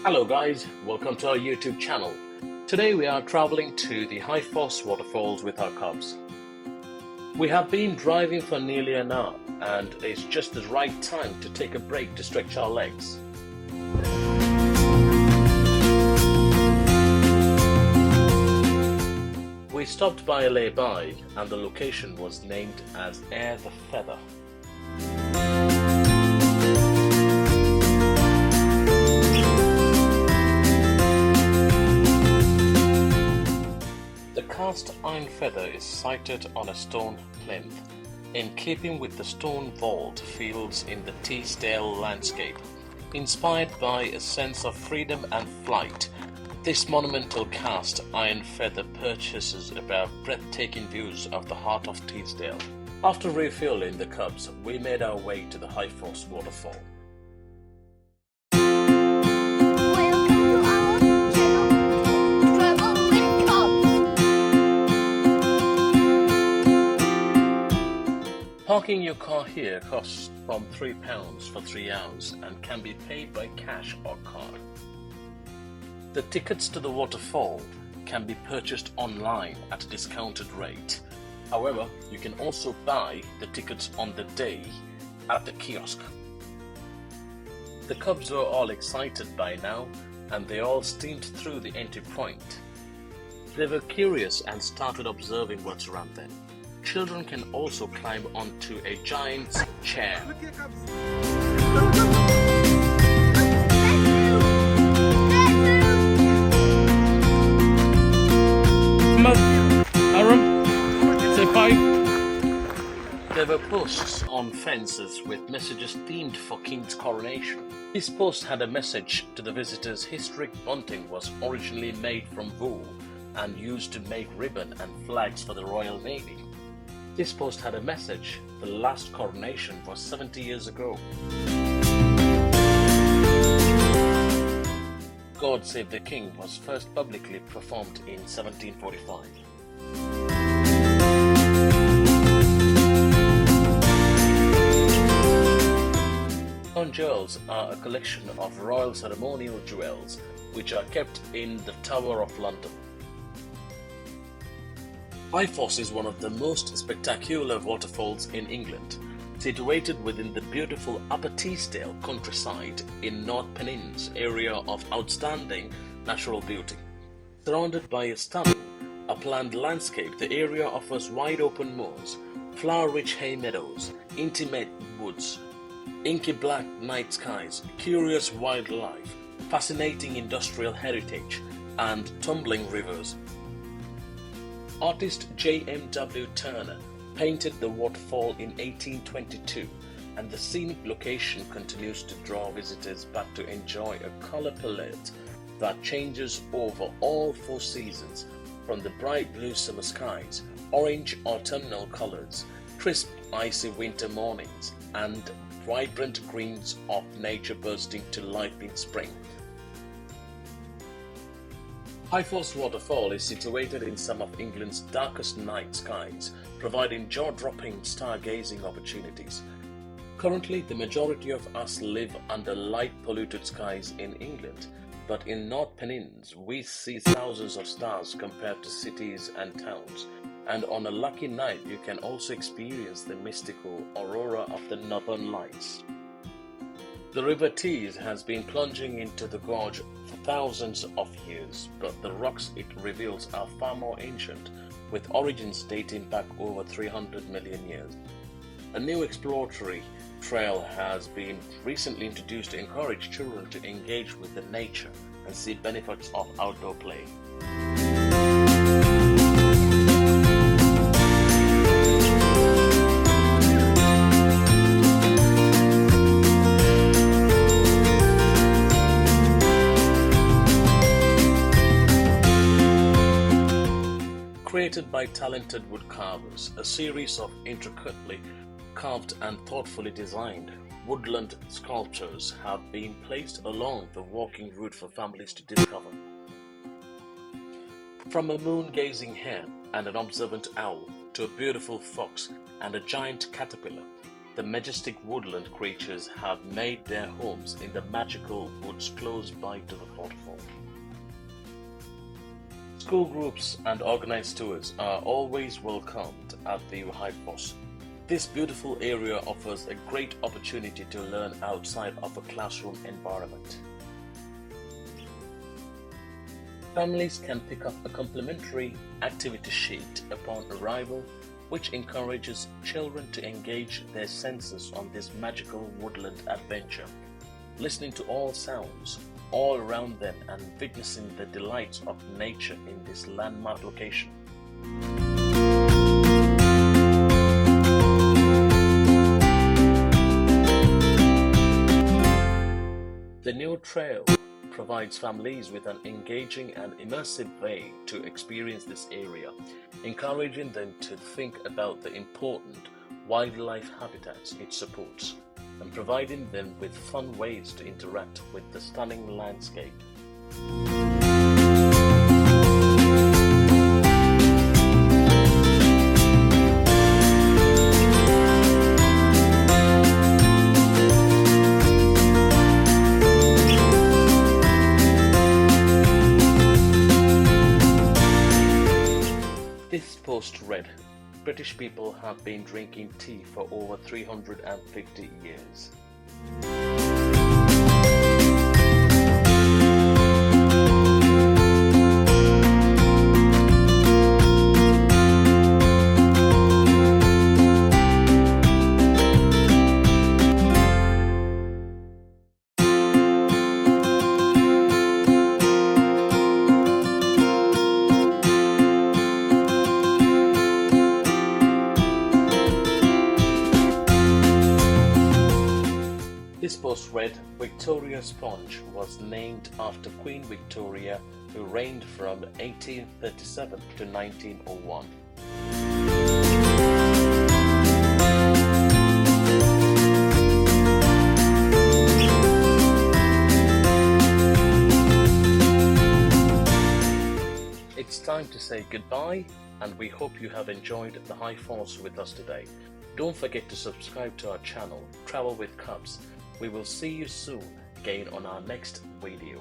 Hello guys, welcome to our YouTube channel. Today we are traveling to the High-Foss waterfalls with our cubs. We have been driving for nearly an hour and it's just the right time to take a break to stretch our legs. We stopped by a lay-by and the location was named as Air the Feather. The cast iron feather is sited on a stone plinth, in keeping with the stone vault fields in the Teesdale landscape. Inspired by a sense of freedom and flight, this monumental cast iron feather purchases about breathtaking views of the heart of Teesdale. After refueling the cubs, we made our way to the High-Foss waterfall. Parking your car here costs from £3 for 3 hours and can be paid by cash or card. The tickets to the waterfall can be purchased online at a discounted rate. However, you can also buy the tickets on the day at the kiosk. The cubs were all excited by now and they all steamed through the entry point. They were curious and started observing what's around them. Children can also climb onto a giant chair. There were posts on fences with messages themed for King's coronation. This post had a message to the visitors. Historic bunting was originally made from wool and used to make ribbon and flags for the Royal Navy. This post had a message: the last coronation was 70 years ago. God Save the King was first publicly performed in 1745. Crown jewels are a collection of royal ceremonial jewels which are kept in the Tower of London. High-Foss is one of the most spectacular waterfalls in England, situated within the beautiful Upper Teesdale countryside in North Pennines area of outstanding natural beauty. Surrounded by a stunning upland landscape, the area offers wide-open moors, flower-rich hay meadows, intimate woods, inky black night skies, curious wildlife, fascinating industrial heritage, and tumbling rivers. Artist J.M.W. Turner painted the waterfall in 1822, and the scenic location continues to draw visitors back to enjoy a color palette that changes over all 4 seasons, from the bright blue summer skies, orange autumnal colors, crisp icy winter mornings, and vibrant greens of nature bursting to life in spring. High-Foss waterfall is situated in some of England's darkest night skies, providing jaw-dropping stargazing opportunities. Currently, the majority of us live under light-polluted skies in England, but in North Pennines we see thousands of stars compared to cities and towns, and on a lucky night you can also experience the mystical aurora of the Northern Lights. The River Tees has been plunging into the gorge for thousands of years, but the rocks it reveals are far more ancient, with origins dating back over 300 million years. A new exploratory trail has been recently introduced to encourage children to engage with the nature and see benefits of outdoor play. Created by talented woodcarvers, a series of intricately carved and thoughtfully designed woodland sculptures have been placed along the walking route for families to discover. From a moon-gazing hen and an observant owl to a beautiful fox and a giant caterpillar, The majestic woodland creatures have made their homes in the magical woods close by to the waterfall. School groups and organized tours are always welcomed at the Waterfalls. This beautiful area offers a great opportunity to learn outside of a classroom environment. Families can pick up a complimentary activity sheet upon arrival, which encourages children to engage their senses on this magical woodland adventure, listening to all sounds all around them and witnessing the delights of nature in this landmark location. The new trail provides families with an engaging and immersive way to experience this area, encouraging them to think about the important wildlife habitats it supports, and providing them with fun ways to interact with the stunning landscape. This post read, British people have been drinking tea for over 350 years. This post read, Victoria Sponge was named after Queen Victoria, who reigned from 1837 to 1901. It's time to say goodbye, and we hope you have enjoyed the High Falls with us today. Don't forget to subscribe to our channel, Travel with Cubs. We will see you soon again on our next video.